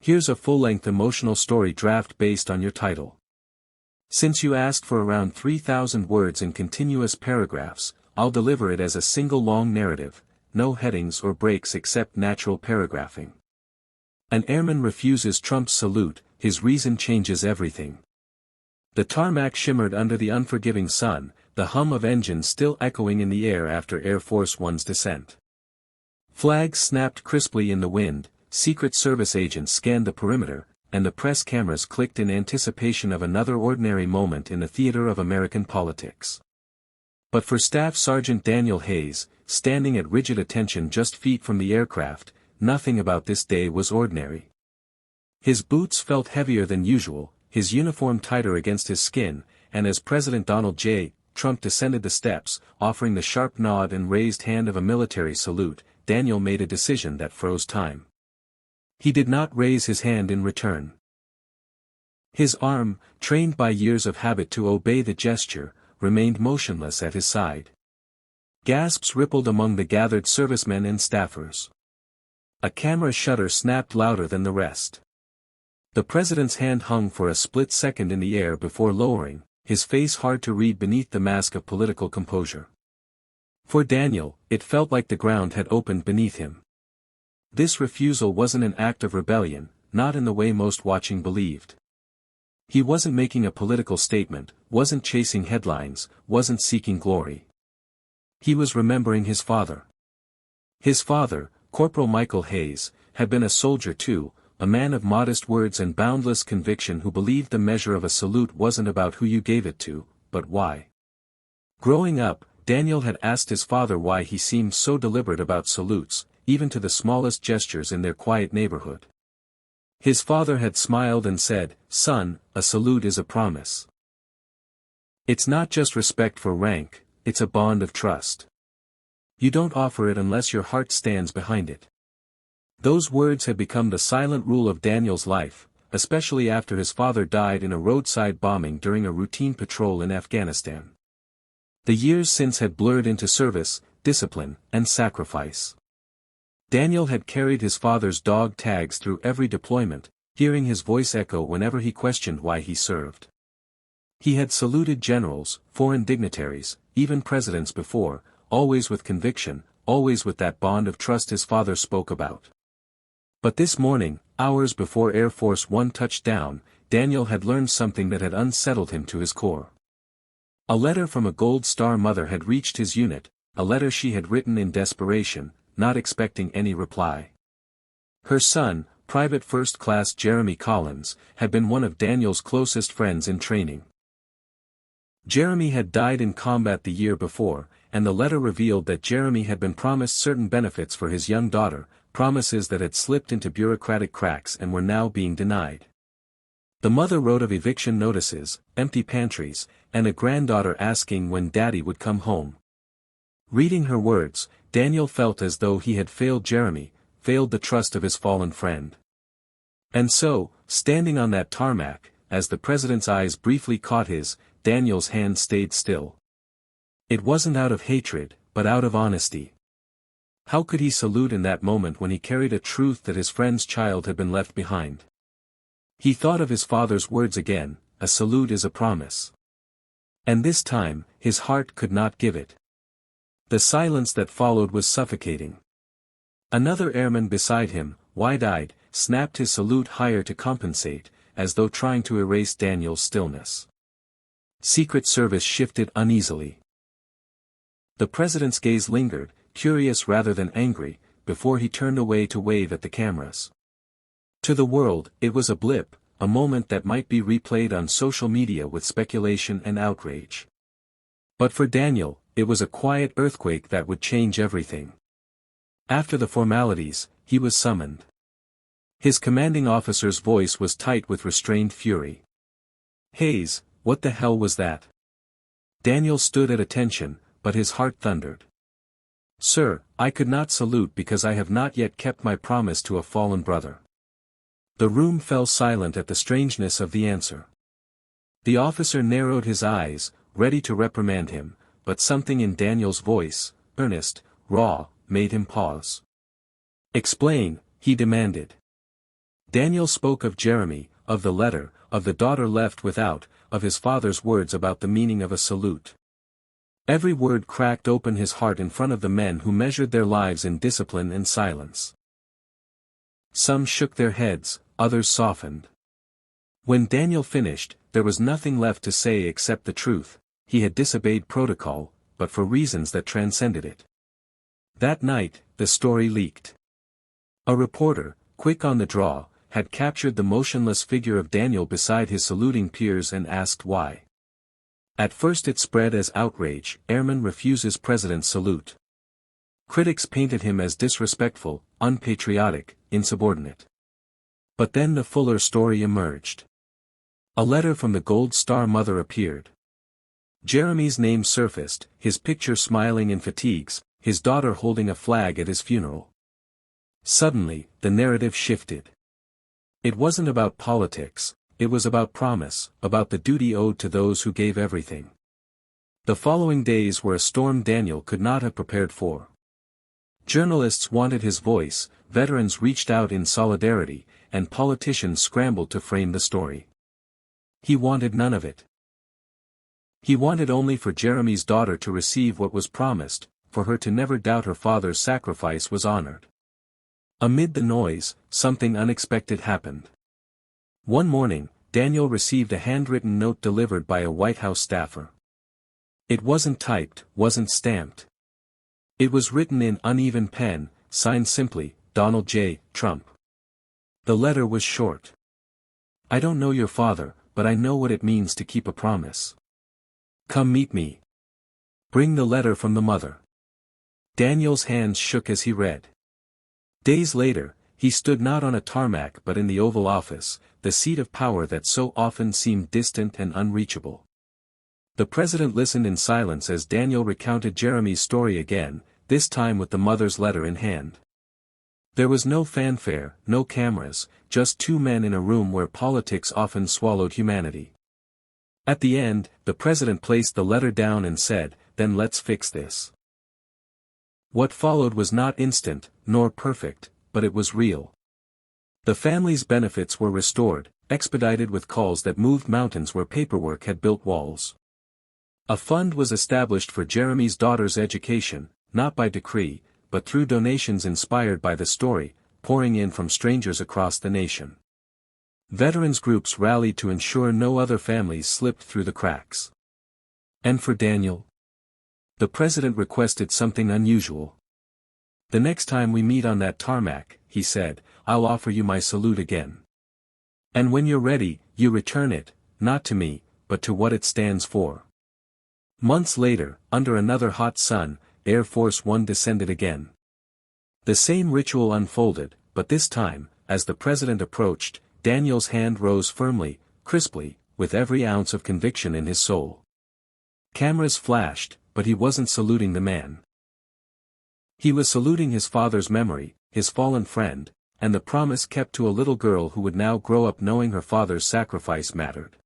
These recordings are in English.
Here's a full-length emotional story draft based on your title. Since you asked for around 3,000 words in continuous paragraphs, I'll deliver it as a single long narrative, no headings or breaks except natural paragraphing. An airman refuses Trump's salute, his reason changes everything. The tarmac shimmered under the unforgiving sun, the hum of engines still echoing in the air after Air Force One's descent. Flags snapped crisply in the wind, Secret Service agents scanned the perimeter, and the press cameras clicked in anticipation of another ordinary moment in the theater of American politics. But for Staff Sergeant Daniel Hayes, standing at rigid attention just feet from the aircraft, nothing about this day was ordinary. His boots felt heavier than usual, his uniform tighter against his skin, and as President Donald J. Trump descended the steps, offering the sharp nod and raised hand of a military salute, Daniel made a decision that froze time. He did not raise his hand in return. His arm, trained by years of habit to obey the gesture, remained motionless at his side. Gasps rippled among the gathered servicemen and staffers. A camera shutter snapped louder than the rest. The president's hand hung for a split second in the air before lowering, his face hard to read beneath the mask of political composure. For Daniel, it felt like the ground had opened beneath him. This refusal wasn't an act of rebellion, not in the way most watching believed. He wasn't making a political statement, wasn't chasing headlines, wasn't seeking glory. He was remembering his father. His father, Corporal Michael Hayes, had been a soldier too, a man of modest words and boundless conviction who believed the measure of a salute wasn't about who you gave it to, but why. Growing up, Daniel had asked his father why he seemed so deliberate about salutes, even to the smallest gestures in their quiet neighborhood. His father had smiled and said, "Son, a salute is a promise. It's not just respect for rank, it's a bond of trust. You don't offer it unless your heart stands behind it." Those words had become the silent rule of Daniel's life, especially after his father died in a roadside bombing during a routine patrol in Afghanistan. The years since had blurred into service, discipline, and sacrifice. Daniel had carried his father's dog tags through every deployment, hearing his voice echo whenever he questioned why he served. He had saluted generals, foreign dignitaries, even presidents before, always with conviction, always with that bond of trust his father spoke about. But this morning, hours before Air Force One touched down, Daniel had learned something that had unsettled him to his core. A letter from a Gold Star mother had reached his unit, a letter she had written in desperation, not expecting any reply. Her son, Private First Class Jeremy Collins, had been one of Daniel's closest friends in training. Jeremy had died in combat the year before, and the letter revealed that Jeremy had been promised certain benefits for his young daughter, promises that had slipped into bureaucratic cracks and were now being denied. The mother wrote of eviction notices, empty pantries, and a granddaughter asking when Daddy would come home. Reading her words, Daniel felt as though he had failed Jeremy, failed the trust of his fallen friend. And so, standing on that tarmac, as the president's eyes briefly caught his, Daniel's hand stayed still. It wasn't out of hatred, but out of honesty. How could he salute in that moment when he carried a truth that his friend's child had been left behind? He thought of his father's words again, "A salute is a promise." And this time, his heart could not give it. The silence that followed was suffocating. Another airman beside him, wide-eyed, snapped his salute higher to compensate, as though trying to erase Daniel's stillness. Secret Service shifted uneasily. The president's gaze lingered, curious rather than angry, before he turned away to wave at the cameras. To the world, it was a blip, a moment that might be replayed on social media with speculation and outrage. But for Daniel, it was a quiet earthquake that would change everything. After the formalities, he was summoned. His commanding officer's voice was tight with restrained fury. "Hayes, what the hell was that?" Daniel stood at attention, but his heart thundered. "Sir, I could not salute because I have not yet kept my promise to a fallen brother." The room fell silent at the strangeness of the answer. The officer narrowed his eyes, ready to reprimand him, but something in Daniel's voice, earnest, raw, made him pause. "Explain," he demanded. Daniel spoke of Jeremy, of the letter, of the daughter left without, of his father's words about the meaning of a salute. Every word cracked open his heart in front of the men who measured their lives in discipline and silence. Some shook their heads, others softened. When Daniel finished, there was nothing left to say except the truth. He had disobeyed protocol, but for reasons that transcended it. That night, the story leaked. A reporter, quick on the draw, had captured the motionless figure of Daniel beside his saluting peers and asked why. At first it spread as outrage. Airman refuses president's salute. Critics painted him as disrespectful, unpatriotic, insubordinate. But then the fuller story emerged. A letter from the Gold Star mother appeared. Jeremy's name surfaced, his picture smiling in fatigues, his daughter holding a flag at his funeral. Suddenly, the narrative shifted. It wasn't about politics, it was about promise, about the duty owed to those who gave everything. The following days were a storm Daniel could not have prepared for. Journalists wanted his voice, veterans reached out in solidarity, and politicians scrambled to frame the story. He wanted none of it. He wanted only for Jeremy's daughter to receive what was promised, for her to never doubt her father's sacrifice was honored. Amid the noise, something unexpected happened. One morning, Daniel received a handwritten note delivered by a White House staffer. It wasn't typed, wasn't stamped. It was written in uneven pen, signed simply, Donald J. Trump. The letter was short. I don't know your father, but I know what it means to keep a promise. Come meet me. Bring the letter from the mother. Daniel's hands shook as he read. Days later, he stood not on a tarmac but in the Oval Office, the seat of power that so often seemed distant and unreachable. The president listened in silence as Daniel recounted Jeremy's story again, this time with the mother's letter in hand. There was no fanfare, no cameras, just two men in a room where politics often swallowed humanity. At the end, the president placed the letter down and said, "Then let's fix this." What followed was not instant, nor perfect, but it was real. The family's benefits were restored, expedited with calls that moved mountains where paperwork had built walls. A fund was established for Jeremy's daughter's education, not by decree, but through donations inspired by the story, pouring in from strangers across the nation. Veterans groups rallied to ensure no other families slipped through the cracks. And for Daniel? The president requested something unusual. The next time we meet on that tarmac, he said, I'll offer you my salute again. And when you're ready, you return it, not to me, but to what it stands for. Months later, under another hot sun, Air Force One descended again. The same ritual unfolded, but this time, as the president approached, Daniel's hand rose firmly, crisply, with every ounce of conviction in his soul. Cameras flashed, but he wasn't saluting the man. He was saluting his father's memory, his fallen friend, and the promise kept to a little girl who would now grow up knowing her father's sacrifice mattered.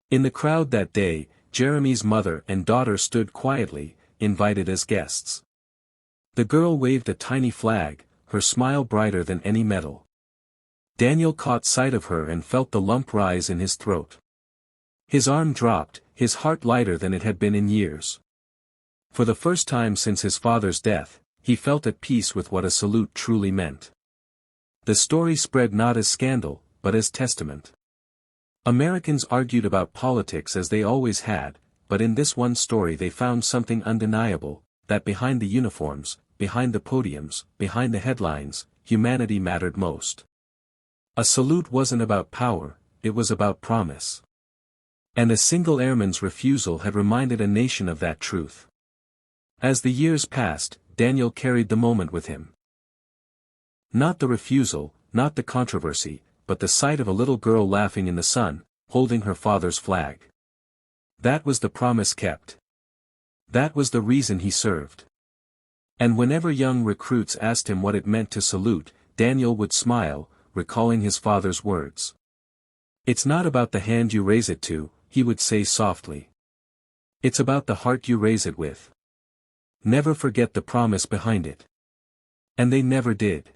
In the crowd that day, Jeremy's mother and daughter stood quietly, invited as guests. The girl waved a tiny flag, her smile brighter than any medal. Daniel caught sight of her and felt the lump rise in his throat. His arm dropped, his heart lighter than it had been in years. For the first time since his father's death, he felt at peace with what a salute truly meant. The story spread not as scandal, but as testament. Americans argued about politics as they always had, but in this one story they found something undeniable, that behind the uniforms, behind the podiums, behind the headlines, humanity mattered most. A salute wasn't about power, it was about promise. And a single airman's refusal had reminded a nation of that truth. As the years passed, Daniel carried the moment with him. Not the refusal, not the controversy, but the sight of a little girl laughing in the sun, holding her father's flag. That was the promise kept. That was the reason he served. And whenever young recruits asked him what it meant to salute, Daniel would smile, recalling his father's words. It's not about the hand you raise it to, he would say softly. It's about the heart you raise it with. Never forget the promise behind it. And they never did.